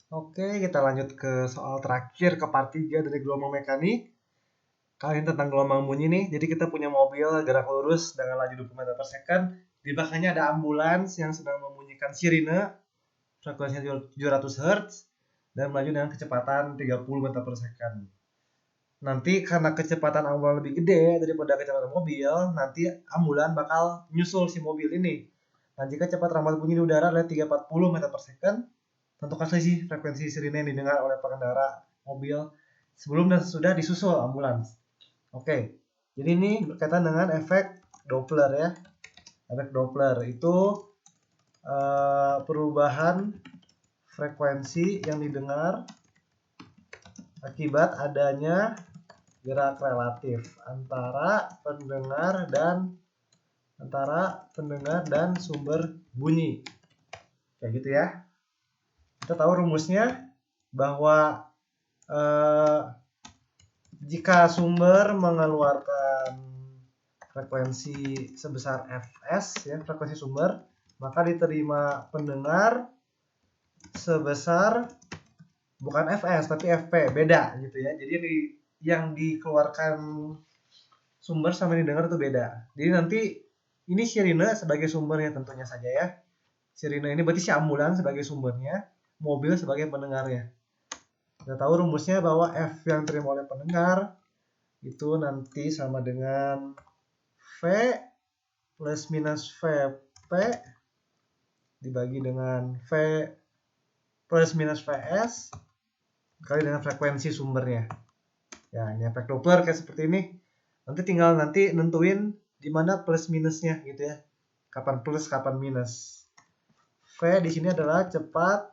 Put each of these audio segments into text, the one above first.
Oke, kita lanjut ke soal terakhir ke part 3 dari gelombang mekanik. Kali ini tentang gelombang bunyi nih. Jadi kita punya mobil gerak lurus dengan laju 20 meter per second. Di belakangnya ada ambulans yang sedang membunyikan sirine, frekuensinya 700 Hz, dan melaju dengan kecepatan 30 meter per second. Nanti karena kecepatan ambulans lebih gede daripada kecepatan mobil, nanti ambulans bakal nyusul si mobil ini. Nah, jika cepat rambat bunyi di udara adalah 340 meter per second, tentukan selisih frekuensi sirine yang didengar oleh pengendara mobil sebelum dan sesudah disusul ambulans. Oke, jadi ini berkaitan dengan efek Doppler ya. Efek Doppler itu perubahan frekuensi yang didengar akibat adanya gerak relatif antara pendengar dan sumber bunyi. Kayak gitu ya. Kita tahu rumusnya bahwa jika sumber mengeluarkan frekuensi sebesar Fs ya, frekuensi sumber, maka diterima pendengar sebesar bukan Fs tapi Fp, beda gitu ya. Jadi yang dikeluarkan sumber sama yang didengar itu beda. Jadi nanti ini sirine sebagai sumbernya tentunya saja ya. Sirine ini berarti si ambulans sebagai sumbernya, mobil sebagai pendengarnya. Kita tahu rumusnya bahwa F yang diterima oleh pendengar itu nanti sama dengan V plus minus Vp dibagi dengan V plus minus Vs kali dengan frekuensi sumbernya. Ya, ini efek Doppler kayak seperti ini. Nanti tinggal nentuin di mana plus minusnya gitu ya. Kapan plus, kapan minus. V di sini adalah cepat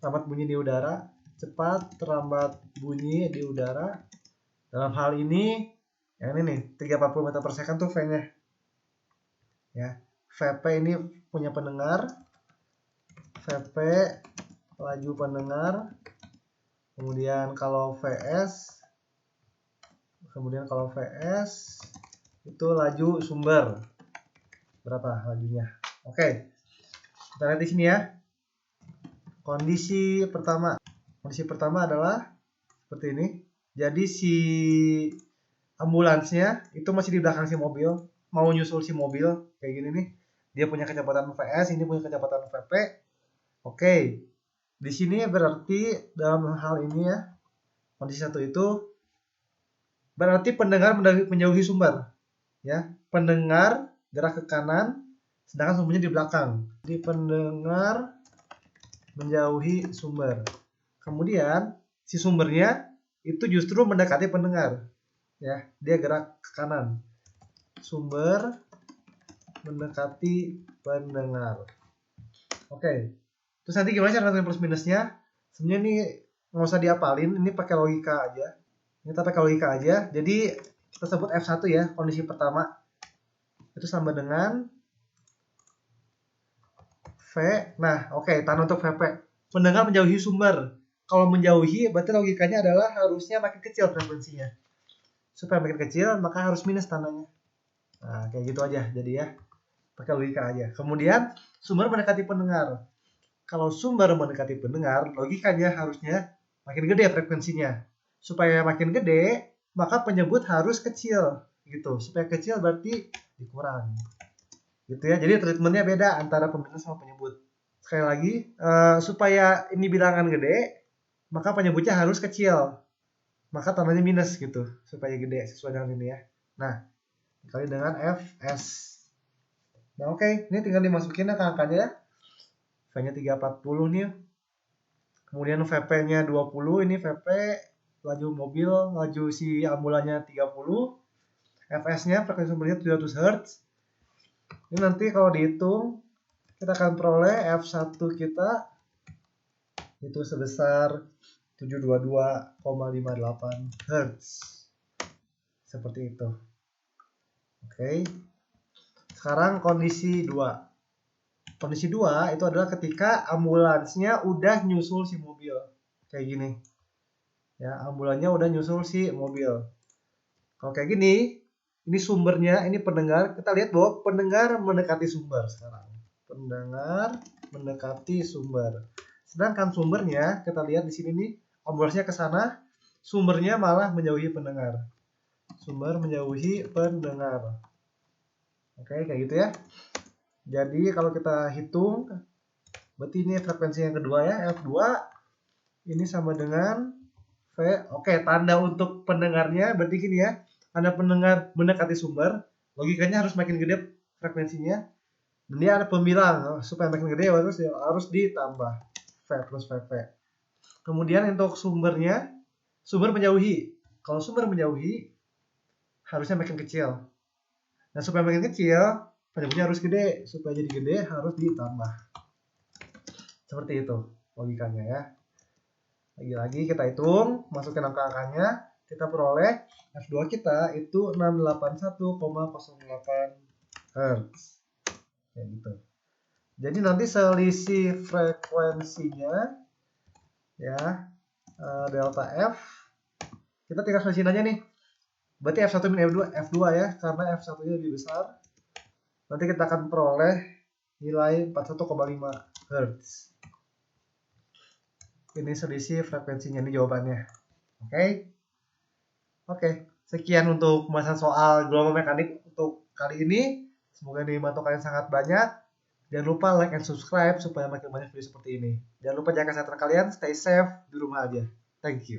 rambat bunyi di udara, cepat rambat bunyi di udara. Dalam hal ini, yang ini nih, 340 meter per second tuh V-nya. Ya, Vp ini punya pendengar, Vp laju pendengar, kemudian kalau Vs itu laju sumber. Berapa lajunya? Oke. Kita lihat di sini ya. Kondisi pertama adalah seperti ini. Jadi si ambulansnya itu masih di belakang si mobil, mau nyusul si mobil kayak gini nih. Dia punya kecepatan Vs, ini punya kecepatan Vp. Oke. Di sini berarti dalam hal ini ya, kondisi satu itu berarti pendengar menjauhi sumber. Ya, pendengar gerak ke kanan, sedangkan sumbernya di belakang. Jadi pendengar menjauhi sumber. Kemudian si sumbernya itu justru mendekati pendengar. Ya, dia gerak ke kanan. Sumber mendekati pendengar. Oke. Terus nanti gimana cara nentuin plus minusnya? Sebenarnya ini nggak usah diapalin, ini pakai logika aja. Ini kita pakai logika aja. Jadi kita sebut F1 ya, kondisi pertama. Itu sama dengan V. Nah, oke, tanda untuk Vp. Pendengar menjauhi sumber. Kalau menjauhi, berarti logikanya adalah harusnya makin kecil frekuensinya. Supaya makin kecil, maka harus minus tandanya. Nah, kayak gitu aja. Jadi ya, pakai logika aja. Kemudian, sumber mendekati pendengar. Kalau sumber mendekati pendengar, logikanya harusnya makin gede frekuensinya. Supaya makin gede, maka penyebut harus kecil. Gitu. Supaya kecil berarti dikurang. Gitu ya. Jadi treatmentnya beda antara peminus sama penyebut. Sekali lagi, supaya ini bilangan gede, maka penyebutnya harus kecil. Maka tandanya minus gitu. Supaya gede sesuai dengan ini ya. Nah, dikali dengan Fs. Nah oke, ini tinggal dimasukin ke angkanya ya. V-nya 340 nih. Kemudian Vp-nya 20, ini Vp laju mobil, laju si ambulannya 30. Fs-nya frekuensi sumbernya 700 Hz. Ini nanti kalau dihitung kita akan peroleh F1 kita itu sebesar 722,58 Hz. Seperti itu. Oke. Sekarang kondisi 2. Kondisi 2 itu adalah ketika ambulansnya udah nyusul si mobil. Kayak gini. Ya, ambulannya udah nyusul si mobil. Kalau kayak gini, ini sumbernya, ini pendengar. Kita lihat bahwa pendengar mendekati sumber sekarang. Pendengar mendekati sumber. Sedangkan sumbernya, kita lihat di sini nih, ombrasnya ke sana, sumbernya malah menjauhi pendengar. Sumber menjauhi pendengar. Oke, kayak gitu ya. Jadi kalau kita hitung, berarti ini frekuensi yang kedua ya, F2 ini sama dengan V. Oke, tanda untuk pendengarnya berarti gini ya. Tanda pendengar mendekati sumber, logikanya harus makin gede frekuensinya. Dan dia ada pembilang, supaya makin gede harus ditambah V plus VV. Kemudian untuk sumbernya, sumber menjauhi. Kalau sumber menjauhi, harusnya makin kecil. Nah, supaya makin kecil, penjauhnya harus gede. Supaya jadi gede, harus ditambah. Seperti itu logikanya ya. Lagi-lagi kita hitung, masukin angka-angkanya, kita peroleh F2 kita itu 681,08 Hz. Kayak gitu. Jadi nanti selisih frekuensinya ya, delta F, kita tinggal selisihin aja nih. Berarti F1 min F2 ya, karena F1-nya lebih besar. Nanti kita akan peroleh nilai 41,5 Hz. Ini selisih frekuensinya, ini jawabannya. Oke. Sekian untuk pembahasan soal gelombang mekanik untuk kali ini. Semoga ini membantu kalian sangat banyak. Jangan lupa like and subscribe supaya makin banyak video seperti ini. Jangan lupa jaga kesehatan kalian, stay safe di rumah aja. Thank you.